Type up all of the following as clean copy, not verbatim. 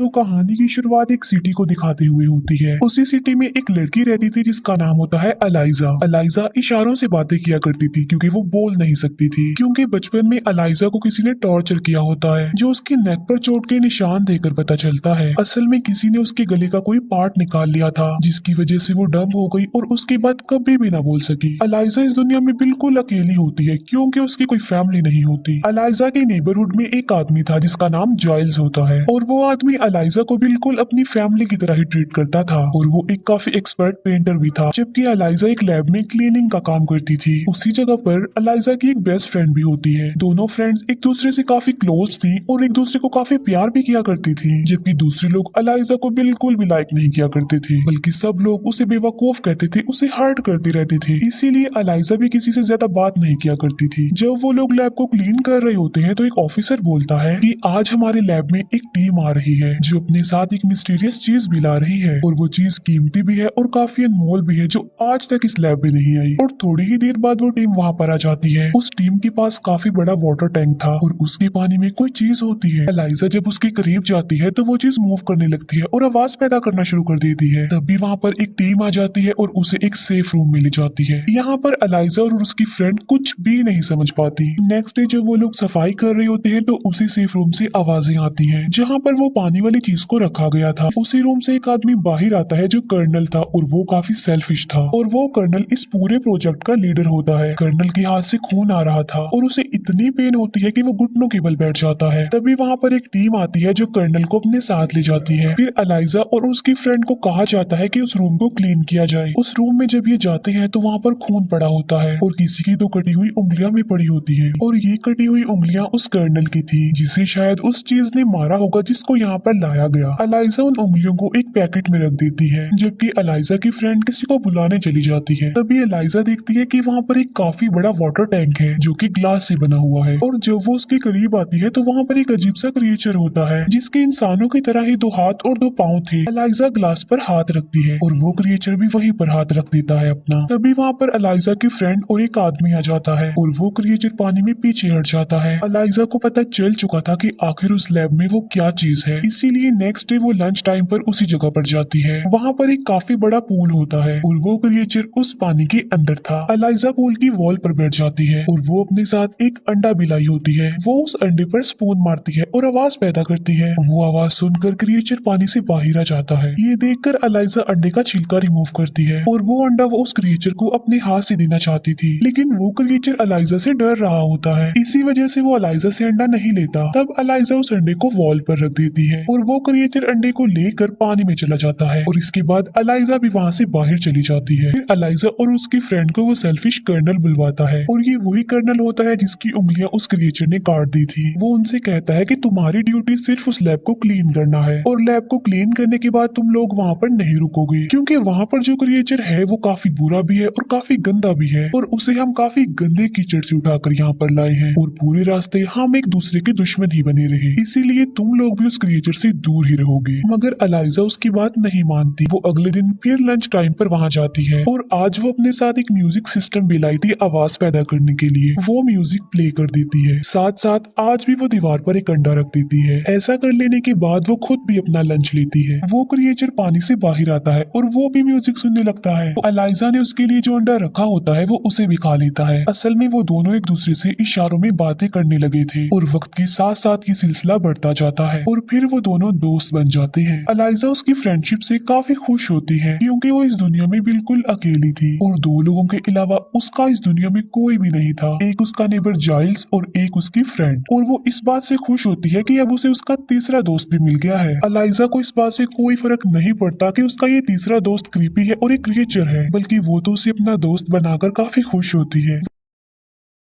तो कहानी की शुरुआत एक सिटी को दिखाते हुए होती है। उसी सिटी में एक लड़की रहती थी जिसका नाम होता है अलाइजा। अलाइजा इशारों से बातें किया करती थी क्योंकि वो बोल नहीं सकती थी, क्योंकि बचपन में अलाइजा को किसी ने टॉर्चर किया होता है जो उसकी नेक पर चोट के निशान देकर पता चलता है। असल में किसी ने उसके गले का कोई पार्ट निकाल लिया था जिसकी वजह से वो डम हो गई और उसके बाद कभी भी ना बोल सकी। अलाइजा इस दुनिया में बिल्कुल अकेली होती है क्योंकि उसकी कोई फैमिली नहीं होती। अलाइजा के नेबरहुड में एक आदमी था जिसका नाम जाइल्स होता है और वो आदमी अलाइजा को बिल्कुल अपनी फैमिली की तरह ही ट्रीट करता था और वो एक काफी एक्सपर्ट पेंटर भी था, जबकि अलाइजा एक लैब में क्लीनिंग का काम करती थी। उसी जगह पर अलाइजा की एक बेस्ट फ्रेंड भी होती है। दोनों फ्रेंड्स एक दूसरे से काफी क्लोज थी और एक दूसरे को काफी प्यार भी किया करती थी, जबकि दूसरे लोग अलाइजा को बिल्कुल भी लाइक नहीं किया करते थे, बल्कि सब लोग उसे बेवकूफ कहते थे, उसे हर्ट करती रहती थी। इसीलिए अलाइजा भी किसी से ज्यादा बात नहीं किया करती थी। जब वो लोग लैब को क्लीन कर रहे होते हैं तो एक ऑफिसर बोलता है कि आज हमारे लैब में एक टीम आ रही है जो अपने साथ एक मिस्टीरियस चीज भी ला रही है और वो चीज कीमती भी है और काफी अनमोल भी है जो आज तक इस लैब में नहीं आई। और थोड़ी ही देर बाद वो टीम वहाँ पर आ जाती है। उस टीम के पास काफी बड़ा वाटर टैंक था और उसके पानी में कोई चीज होती है। एलाइजा जब उसके करीब जाती है तो वो चीज मूव करने लगती है और आवाज पैदा करना शुरू कर देती है। तभी वहाँ पर एक टीम आ जाती है और उसे एक सेफ रूम में ले जाती है। यहाँ पर एलाइजा और उसकी फ्रेंड कुछ भी नहीं समझ पाती। नेक्स्ट डे जब वो लोग सफाई कर रहे होते हैं तो उसी सेफ रूम से आवाजें आती हैं जहाँ पर वो पानी वाली चीज को रखा गया था। उसी रूम से एक आदमी बाहर आता है जो कर्नल था और वो काफी सेल्फिश था और वो कर्नल इस पूरे प्रोजेक्ट का लीडर होता है। कर्नल के हाथ से खून आ रहा था और उसे इतनी पेन होती है कि वो घुटनों के बल बैठ जाता है। तभी वहाँ पर एक टीम आती है जो कर्नल को अपने साथ ले जाती है। फिर एलाइजा और उसकी फ्रेंड को कहा जाता है कि उस रूम को क्लीन किया जाए। उस रूम में जब ये जाते हैं तो वहाँ पर खून पड़ा होता है और किसी की तो कटी हुई उंगलियां भी पड़ी होती है और ये कटी हुई उंगलियां उस कर्नल की थी जिसे शायद उस चीज ने मारा होगा जिसको यहाँ पर लाया गया। एलाइजा उन उंगलियों को एक पैकेट में रख देती है जबकि एलाइजा की फ्रेंड किसी को बुलाने चली जाती है। तभी एलाइजा देखती है कि वहाँ पर एक काफी बड़ा वाटर टैंक है जो कि ग्लास से बना हुआ है और जब वो उसके करीब आती है तो वहाँ पर एक अजीब सा क्रिएचर होता है जिसके इंसानों की तरह ही 2 हाथ और 2 पाँव थे। एलाइजा ग्लास पर हाथ रखती है और वो क्रिएचर भी वहीं पर हाथ रख देता है अपना। तभी वहाँ पर एलाइजा की फ्रेंड और एक आदमी आ जाता है और वो क्रिएचर पानी में पीछे हट जाता है। एलाइजा को पता चल चुका था कि आखिर उस लैब में वो क्या चीज है, इसीलिए नेक्स्ट डे वो लंच टाइम पर उसी जगह पर जाती है। वहाँ पर एक काफी बड़ा पूल होता है और वो क्रिएचर उस पानी के अंदर था। एलाइजा पूल की वॉल पर बैठ जाती है और वो अपने साथ एक अंडा भी लाई होती है। वो उस अंडे पर स्पून मारती है और आवाज पैदा करती है। वो आवाज सुनकर क्रिएचर पानी से बाहर आ जाता है। ये देखकर एलाइजा अंडे का छिलका रिमूव करती है और वो अंडा वो उस क्रिएचर को अपने हाथ से देना चाहती थी, लेकिन वो क्रिएचर एलाइजा से डर रहा होता है। इसी वजह से वो एलाइजा से अंडा नहीं लेता। तब एलाइजा उस अंडे को वॉल पर रख देती है और वो क्रिएचर अंडे को लेकर पानी में चला जाता है और इसके बाद एलाइजा भी वहाँ से बाहर चली जाती है। फिर एलाइजा और उसकी फ्रेंड को वो सेल्फिश कर्नल बुलवाता है और ये वही कर्नल होता है जिसकी उंगलियां उस क्रिएचर ने काट दी थी। वो उनसे कहता है कि तुम्हारी ड्यूटी सिर्फ उस लैब को क्लीन करना है और लैब को क्लीन करने के बाद तुम लोग वहाँ पर नहीं रुकोगे क्योंकि वहाँ पर जो क्रिएचर है वो काफी बुरा भी है और काफी गंदा भी है और उसे हम काफी गंदे कीचड़ से उठाकर यहाँ पर लाए हैं और पूरे रास्ते हम एक दूसरे के दुश्मन ही बने रहे, इसीलिए तुम लोग भी उस क्रिएचर से दूर ही रहोगे। मगर एलाइजा उसकी बात नहीं मानती। वो अगले दिन फिर लंच टाइम पर वहाँ जाती है और आज वो अपने साथ एक म्यूजिक सिस्टम भी लाई थी आवाज पैदा करने के लिए। वो म्यूजिक प्ले कर देती है, साथ साथ आज भी वो दीवार पर एक अंडा रख देती है। ऐसा कर लेने के बाद वो खुद भी अपना लंच लेती है। वो क्रिएचर पानी से बाहर आता है और वो भी म्यूजिक सुनने लगता है। तो एलाइजा ने उसके लिए जो अंडा रखा होता है वो उसे भी खा लेता है। असल में वो दोनों एक दूसरे से इशारों में बातें करने लगे थे और वक्त के साथ साथ ये सिलसिला बढ़ता जाता है और फिर वो दोनों दोस्त बन जाते हैं। एलाइजा उसकी फ्रेंडशिप से काफी खुश होती है क्योंकि वो इस दुनिया में बिल्कुल अकेली थी और 2 लोगों के अलावा उसका इस दुनिया में कोई भी नहीं था, एक उसका नेबर जाइल्स और एक उसकी फ्रेंड। और वो इस बात से खुश होती है कि अब उसे उसका तीसरा दोस्त भी मिल गया है। एलाइजा को इस बात से कोई फर्क नहीं पड़ता कि उसका ये तीसरा दोस्त क्रीपी है और एक क्रिएचर है, बल्कि वो तो उसे अपना दोस्त बनाकर काफी खुश होती है।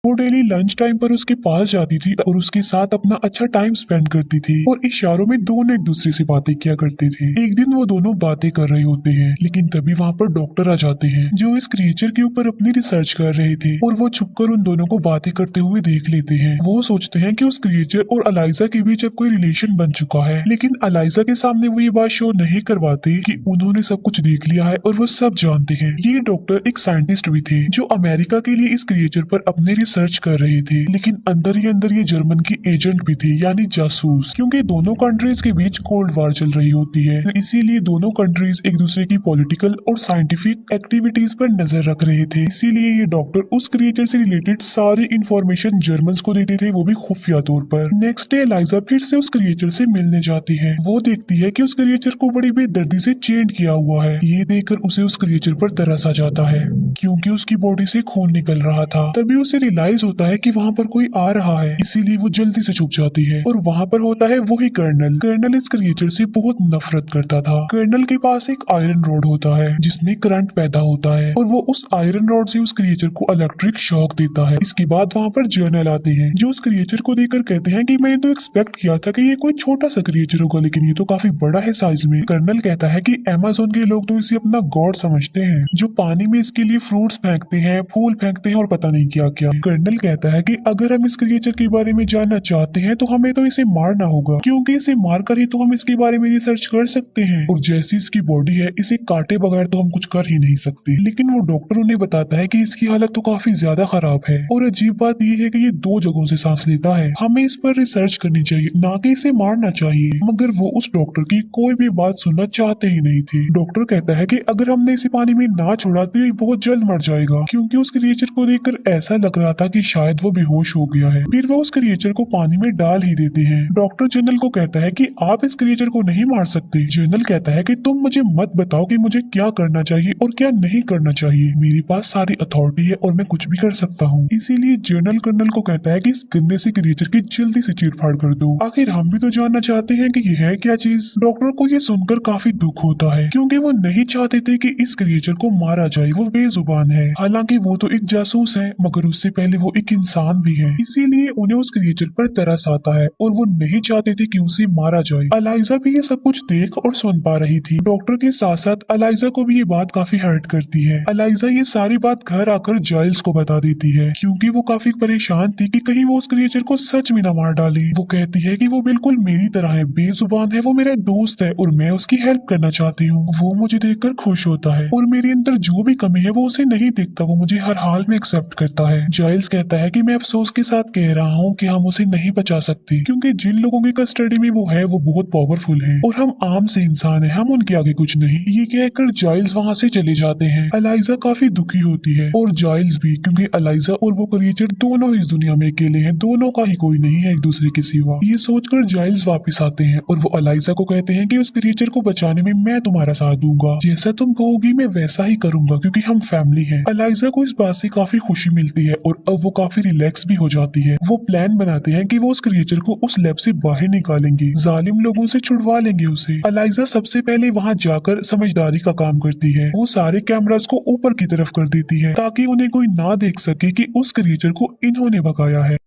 वो डेली लंच टाइम पर उसके पास जाती थी और उसके साथ अपना अच्छा टाइम स्पेंड करती थी और इशारों में दोनों एक दूसरे से बातें किया करते थे। एक दिन वो दोनों बातें कर रहे होते हैं लेकिन तभी वहाँ पर डॉक्टर आ जाते हैं जो इस क्रिएचर के ऊपर अपनी रिसर्च कर रहे थे और वो छुपकर उन दोनों को बातें करते हुए देख लेते हैं। वो सोचते हैं कि उस क्रिएचर और एलाइजा के बीच अब कोई रिलेशन बन चुका है, लेकिन एलाइजा के सामने वो ये बात शो नहीं करवाते कि उन्होंने सब कुछ देख लिया है और वो सब जानते हैं। ये डॉक्टर एक साइंटिस्ट भी थे जो अमेरिका के लिए इस क्रिएचर पर अपने सर्च कर रहे थे, लेकिन अंदर ही अंदर ये जर्मन की एजेंट भी थे, यानी जासूस, क्योंकि दोनों कंट्रीज के बीच कोल्ड वार चल रही होती है। तो इसीलिए दोनों कंट्रीज एक दूसरे की पॉलिटिकल और साइंटिफिक एक्टिविटीज पर नजर रख रहे थे। इसीलिए ये डॉक्टर उस क्रिएचर से रिलेटेड सारी इंफॉर्मेशन जर्मन्स को देते थे, वो भी खुफिया तौर पर। नेक्स्ट डे एलाइजा फिर से उस क्रिएचर से मिलने जाती है। वो देखती है कि उस क्रिएचर को बड़ी बेदर्दी से चेंट किया हुआ है। ये देखकर उसे उस क्रिएचर पर तरस आ जाता है, क्योंकि उसकी बॉडी से खून निकल रहा था। तभी उसे रियलाइज होता है कि वहाँ पर कोई आ रहा है, इसीलिए वो जल्दी से छुप जाती है। और वहाँ पर होता है वही कर्नल। कर्नल इस क्रिएचर से बहुत नफरत करता था। कर्नल के पास एक आयरन रॉड होता है जिसमें करंट पैदा होता है, और वो उस आयरन रॉड से उस क्रिएचर को इलेक्ट्रिक शॉक देता है। इसके बाद वहाँ पर जर्नल आते हैं जो उस क्रिएचर को देखकर कहते हैं कि मैंने तो एक्सपेक्ट किया था कि ये कोई छोटा सा क्रिएचर होगा, लेकिन ये तो काफी बड़ा है साइज में। कर्नल कहता है कि अमेज़न के लोग तो इसे अपना गॉड समझते हैं, जो पानी में इसके लिए फ्रूट्स फेंकते हैं, फूल फेंकते हैं और पता नहीं क्या क्या। कर्नल कहता है कि अगर हम इस क्रिएचर के बारे में जानना चाहते हैं तो हमें तो इसे मारना होगा, क्योंकि इसे मारकर ही तो हम इसके बारे में रिसर्च कर सकते हैं, और जैसी इसकी बॉडी है इसे काटे बगैर तो हम कुछ कर ही नहीं सकते। लेकिन वो डॉक्टर उन्हें बताता है कि इसकी हालत तो काफी ज्यादा खराब है, और अजीब बात यह है कि ये 2 जगहों से सांस लेता है। हमें इस पर रिसर्च करनी चाहिए, ना कि इसे मारना चाहिए। मगर वो उस डॉक्टर की कोई भी बात सुनना चाहते ही नहीं थे। डॉक्टर कहता है कि अगर हमने इसे पानी में ना छोड़ा तो ये बहुत जल्द मर जाएगा, क्योंकि उस क्रिएचर को देखकर ऐसा लग रहा था कि शायद वो बेहोश हो गया है। फिर वो उस क्रिएचर को पानी में डाल ही देते हैं। डॉक्टर जनरल को कहता है कि आप इस क्रिएचर को नहीं मार सकते। जनरल कहता है कि तुम मुझे मत बताओ कि मुझे क्या करना चाहिए और क्या नहीं करना चाहिए, मेरे पास सारी अथॉरिटी है और मैं कुछ भी कर सकता हूँ। इसीलिए जनरल कर्नल को कहता है कि इस गंदे से क्रिएचर की जल्दी से चीरफाड़ कर दो। आखिर हम भी तो जानना चाहते हैं कि ये है क्या चीज। डॉक्टर को ये सुनकर काफी दुख होता है, क्योंकि वो नहीं चाहते थे कि इस क्रिएचर को मारा जाए। वो बेजुबान है, हालांकि वो तो एक जासूस है, मगर उससे पहले वो एक इंसान भी है। इसीलिए उन्हें उस क्रिएचर पर तरस आता है और वो नहीं चाहते थे कि उसे मारा जाए। अलाइजा भी ये सब कुछ देख और सुन पा रही थी। डॉक्टर के साथ साथ अलाइजा को भी ये बात काफी हर्ट करती है। अलाइजा ये सारी बात घर आकर जाइल्स को बता देती है, क्योंकि वो काफी परेशान थी कि कहीं वो उस क्रिएचर को सच में न मार डाले। वो कहती है कि वो बिल्कुल मेरी तरह है, बेजुबान है, वो मेरा दोस्त है और मैं उसकी हेल्प करना चाहती हूँ। वो मुझे देखकर खुश होता है और मेरे अंदर जो भी कमी है वो उसे नहीं देखता, वो मुझे हर हाल में एक्सेप्ट करता है। जाइल्स कहता है कि मैं अफसोस के साथ कह रहा हूँ कि हम उसे नहीं बचा सकते, क्योंकि जिन लोगों की कस्टडी में वो है वो बहुत पावरफुल है और हम आम से इंसान है, हम उनके आगे कुछ नहीं। ये कहकर जाइल्स वहाँ से चले जाते हैं। अलाइजा काफी दुखी होती है और जाइल्स भी, क्योंकि अलाइजा और वो क्रिएचर दोनों इस दुनिया में अकेले हैं, दोनों का ही कोई नहीं है एक दूसरे के सिवा। ये सोचकर जाइल्स वापस आते हैं और वो अलाइजा को कहते हैं कि उस क्रिएचर को बचाने में मैं तुम्हारा साथ दूंगा, जैसा तुम कहोगी मैं वैसा ही करूंगा, क्योंकि हम फैमिली हैं। अलाइजा को इस बात से काफी खुशी मिलती है और अब वो काफी रिलैक्स भी हो जाती है। वो प्लान बनाते हैं कि वो उस क्रिएचर को उस लैब से बाहर निकालेंगे, जालिम लोगों से छुड़वा लेंगे उसे। अलाइजा सबसे पहले वहाँ जाकर समझदारी का काम करती है। वो सारे कैमरास को ऊपर की तरफ कर देती है ताकि उन्हें कोई ना देख सके कि उस क्रिएचर को इन्होंने भगाया है।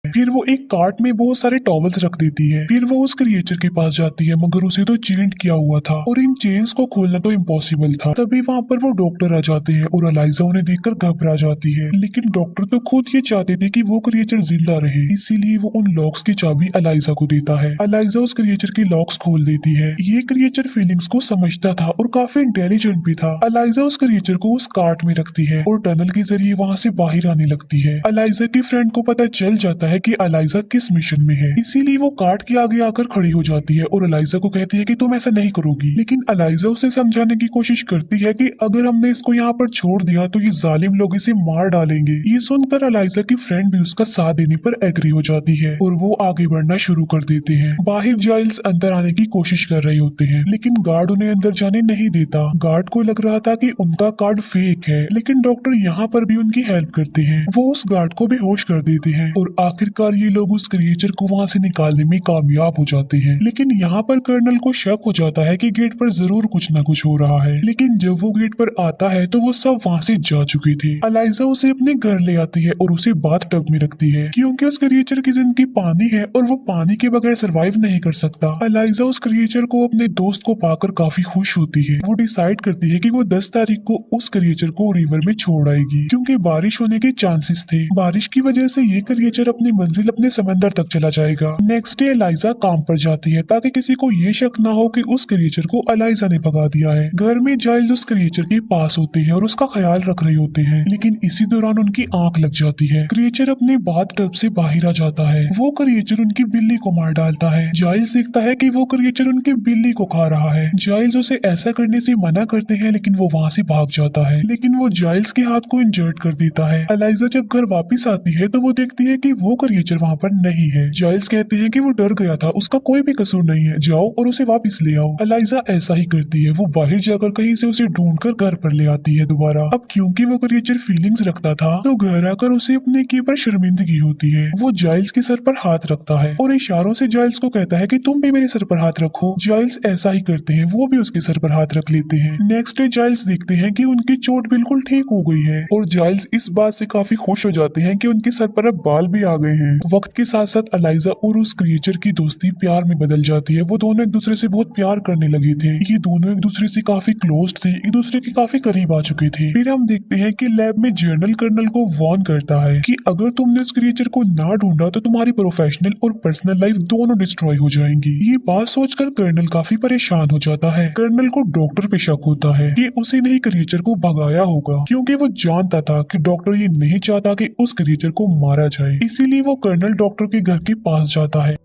फिर वो एक कार्ट में बहुत सारे टॉवल्स रख देती है। फिर वो उस क्रिएचर के पास जाती है, मगर उसे तो चेंट किया हुआ था और इन चेन्स को खोलना तो इम्पॉसिबल था। तभी वहाँ पर वो डॉक्टर आ जाते हैं और अलाइजा उन्हें देखकर घबरा जाती है, लेकिन डॉक्टर तो खुद ये चाहते थे कि वो क्रिएचर जिंदा रहे, इसीलिए वो उन लॉक्स की चाबी अलाइजा को देता है। अलाइजा उस क्रिएचर की लॉक्स खोल देती है। ये क्रिएचर फीलिंग्स को समझता था और काफी इंटेलिजेंट भी था। अलाइजा उस क्रिएचर को उस कार्ट में रखती है और टनल के जरिए वहाँ से बाहर आने लगती है। अलाइजा की फ्रेंड को पता चल जाता है कि अलाइजा किस मिशन में है, इसीलिए वो कार्ट के आगे आकर खड़ी हो जाती है और अलाइजा को कहती है कि तुम ऐसा नहीं करोगी। लेकिन अलाइजा उसे समझाने की कोशिश करती है कि अगर हमने इसको यहाँ पर छोड़ दिया तो ये जालिम लोग इसे मार डालेंगे। ये सुनकर अलाइजा की फ्रेंड भी उसका साथ देने पर एग्री हो जाती है और वो आगे बढ़ना शुरू कर देते हैं। बाहर जाइल्स अंदर आने की कोशिश कर रहे होते हैं, लेकिन गार्ड उन्हें अंदर जाने नहीं देता। गार्ड को लग रहा था कि उनका कार्ड फेक है, लेकिन डॉक्टर यहाँ पर भी उनकी हेल्प करते हैं। वो उस गार्ड को बेहोश कर देते हैं और आखिरकार ये लोग उस क्रिएचर को वहाँ से निकालने में कामयाब हो जाते हैं। लेकिन यहाँ पर कर्नल को शक हो जाता है कि गेट पर जरूर कुछ न कुछ हो रहा है, लेकिन जब वो गेट पर आता है तो वो सब वहाँ से जा चुके थे। अलाइजा उसे अपने घर ले आती है और उसे बाथ टब में रखती है, क्योंकि उस क्रिएचर की जिंदगी पानी है और वो पानी के बगैर सरवाइव नहीं कर सकता। अलाइजा उस क्रिएचर को अपने दोस्त को पाकर काफी खुश होती है। वो डिसाइड करती है कि वो 10 तारीख को उस क्रिएचर को रिवर में छोड़ आएगी, क्योंकि बारिश होने के चांसेस थे। बारिश की वजह से ये क्रिएचर अपनी मंजिल अपने समंदर तक चला जाएगा। नेक्स्ट डे एलाइजा काम पर जाती है ताकि किसी को ये शक ना हो कि उस क्रिएचर को एलाइजा ने भगा दिया है। घर में जाइल्स उस क्रिएचर के पास होते हैं और उसका ख्याल रख रहे होते हैं, लेकिन इसी दौरान उनकी आंख लग जाती है। क्रिएचर अपने बाथ टब से बाहर आ जाता है। वो क्रिएचर उनकी बिल्ली को मार डालता है। जाइल्स देखता है कि वो क्रिएचर उनकी बिल्ली को खा रहा है। जाइल्स उसे ऐसा करने से मना करते हैं, लेकिन वो वहाँ से भाग जाता है, लेकिन वो जाइल्स के हाथ को इंजर्ड कर देता है। एलाइजा जब घर वापस आती है तो वो देखती है कि वो क्रिएचर वहाँ पर नहीं है। जाइल्स कहते हैं कि वो डर गया था, उसका कोई भी कसूर नहीं है, जाओ और उसे वापस ले आओ। एलाइजा ऐसा ही करती है। वो बाहर जाकर कहीं से उसे ढूंढकर घर पर ले आती है दोबारा। अब क्योंकि वो क्रिएचर फीलिंग्स रखता था तो घर आकर उसे अपने किए पर शर्मिंदगी होती है। वो जाइल्स के सर पर हाथ रखता है और इशारों से जाइल्स को कहता है कि तुम भी मेरे सर पर हाथ रखो। जाइल्स ऐसा ही करते हैं, वो भी उसके सर पर हाथ रख लेते हैं। नेक्स्ट डे जाइल्स देखते हैं कि उनकी चोट बिल्कुल ठीक हो गई है और जाइल्स इस बात से काफी खुश हो जाते हैं कि उनके सर पर अब बाल भी आ गए हैं। वक्त के साथ साथ एलाइजा और उस क्रिएचर की दोस्ती प्यार में बदल जाती है। वो दोनों एक दूसरे से बहुत प्यार करने लगे थे। ये दोनों एक दूसरे से काफी क्लोज थे, एक दूसरे के काफी करीब आ चुके थे। फिर हम देखते हैं कि लैब में जर्नल कर्नल को वार्न करता है कि अगर तुमने उस क्रिएचर को ना ढूंढा तो तुम्हारी प्रोफेशनल और पर्सनल लाइफ दोनों डिस्ट्रॉय हो जाएंगी। ये बात सोचकर कर्नल काफी परेशान हो जाता है। कर्नल को डॉक्टर पे शक होता है कि उसे नहीं क्रिएचर को भगाया होगा, क्योंकि वो जानता था कि डॉक्टर ये नहीं चाहता कि उस क्रिएचर को मारा जाए। इसीलिए वो कर्नल डॉक्टर के घर के पास जाता है।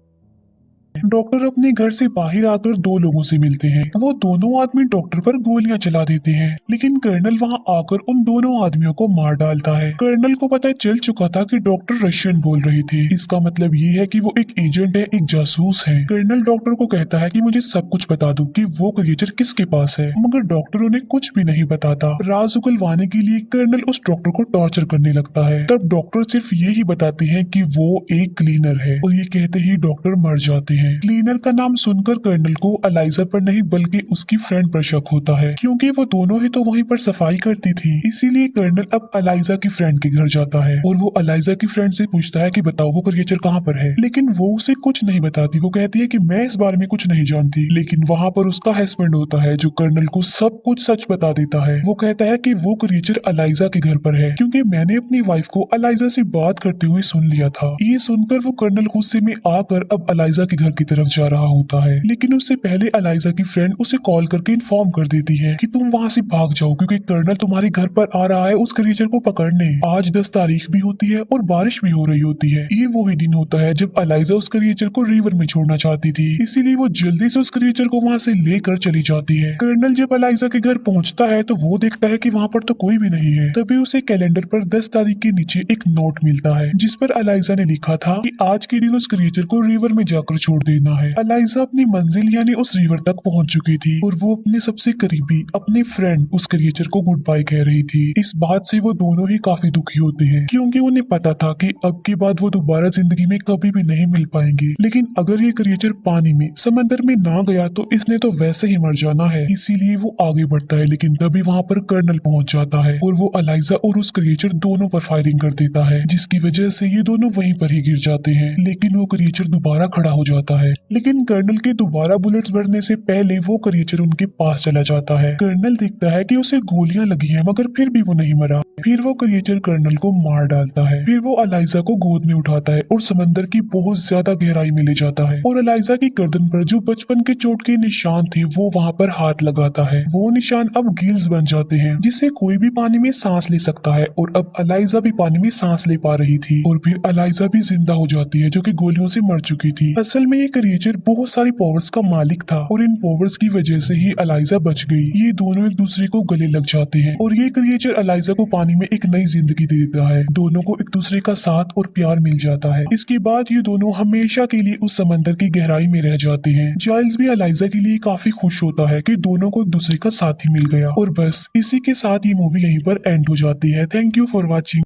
डॉक्टर अपने घर से बाहर आकर दो लोगों से मिलते हैं। वो दोनों आदमी डॉक्टर पर गोलियां चला देते हैं, लेकिन कर्नल वहां आकर उन दोनों आदमियों को मार डालता है। कर्नल को पता चल चुका था कि डॉक्टर रशियन बोल रहे थे। इसका मतलब ये है कि वो एक एजेंट है, एक जासूस है। कर्नल डॉक्टर को कहता है कि मुझे सब कुछ बता दो कि वो क्रिएचर किसके पास है, मगर डॉक्टर उन्हें कुछ भी नहीं बताता। राज उगलवाने के लिए कर्नल उस डॉक्टर को टॉर्चर करने लगता है। तब डॉक्टर सिर्फ ये ही बताते हैं कि वो एक क्लीनर है और ये कहते ही डॉक्टर मर जाते हैं। क्लीनर का नाम सुनकर कर्नल को एलाइजा पर नहीं बल्कि उसकी फ्रेंड पर शक होता है, क्योंकि वो दोनों ही तो वहीं पर सफाई करती थी। इसीलिए कर्नल अब एलाइजा की फ्रेंड के घर जाता है और वो एलाइजा की फ्रेंड से पूछता है कि बताओ वो क्रिएचर कहाँ पर है, लेकिन वो उसे कुछ नहीं बताती। वो कहती है कि मैं इस बारे में कुछ नहीं जानती, लेकिन वहाँ पर उसका हस्बैंड होता है जो कर्नल को सब कुछ सच बता देता है। वो कहता है कि वो क्रिएचर एलाइजा के घर पर है, क्योंकि मैंने अपनी वाइफ को एलाइजा से बात करते हुए सुन लिया था। ये सुनकर वो कर्नल गुस्से में आकर अब एलाइजा के घर की तरफ जा रहा होता है, लेकिन उससे पहले एलाइजा की फ्रेंड उसे कॉल करके इन्फॉर्म कर देती है कि तुम वहाँ से भाग जाओ, क्योंकि कर्नल तुम्हारे घर पर आ रहा है उस क्रिएचर को पकड़ने। आज 10 तारीख भी होती है और बारिश भी हो रही होती है। ये वही दिन होता है जब एलाइजा उस क्रिएचर को रिवर में छोड़ना चाहती थी, इसीलिए वो जल्दी से उस क्रिएचर को वहाँ से लेकर चली जाती है। कर्नल जब एलाइजा के घर पहुँचता है तो वो देखता है कि वहाँ पर तो कोई भी नहीं है। तभी उसे कैलेंडर पर 10 तारीख के नीचे एक नोट मिलता है, जिस पर एलाइजा ने लिखा था कि आज के दिन उस क्रिएचर को रिवर में जाकर छोड़ देना है। एलाइजा अपनी मंजिल यानी उस रिवर तक पहुंच चुकी थी और वो अपने सबसे करीबी अपने फ्रेंड उस क्रिएचर को गुड बाय कह रही थी। इस बात से वो दोनों ही काफी दुखी होते हैं, क्योंकि उन्हें पता था कि अब की बाद वो दोबारा जिंदगी में कभी भी नहीं मिल पाएंगे। लेकिन अगर ये क्रिएचर पानी में समंदर में ना गया तो इसने तो वैसे ही मर जाना है। इसीलिए वो आगे बढ़ता है, लेकिन तभी वहाँ पर कर्नल पहुंच जाता है और वो एलाइजा और उस क्रिएचर दोनों पर फायरिंग कर देता है, जिसकी वजह से ये दोनों वहीं पर ही गिर जाते हैं। लेकिन वो क्रिएचर दोबारा खड़ा हो जाता है, लेकिन कर्नल के दोबारा बुलेट्स भरने से पहले वो क्रिएचर उनके पास चला जाता है। कर्नल देखता है कि उसे गोलियां लगी हैं, मगर फिर भी वो नहीं मरा। फिर वो क्रिएचर कर्नल को मार डालता है। फिर वो एलाइजा को गोद में उठाता है और समंदर की बहुत ज्यादा गहराई में ले जाता है और एलाइजा की गर्दन पर जो बचपन के चोट के निशान थे वो वहाँ पर हाथ लगाता है। वो निशान अब गिल्स बन जाते हैं, जिससे कोई भी पानी में सांस ले सकता है और अब एलाइजा भी पानी में सांस ले पा रही थी। और फिर एलाइजा भी जिंदा हो जाती है, जो कि गोलियों से मर चुकी थी। असल में ये क्रिएचर बहुत सारी पावर्स का मालिक था और इन पावर्स की वजह से ही एलाइजा बच गई। ये दोनों एक दूसरे को गले लग जाते हैं और ये क्रिएचर एलाइजा को पानी में एक नई जिंदगी दे देता है। दोनों को एक दूसरे का साथ और प्यार मिल जाता है। इसके बाद ये दोनों हमेशा के लिए उस समंदर की गहराई में रह जाते हैं। जाइल्स भी एलाइजा के लिए काफी खुश होता है कि दोनों को एक दूसरे का साथी मिल गया। और बस इसी के साथ ये मूवी यहीं पर एंड हो जाती है। Thank you for watching.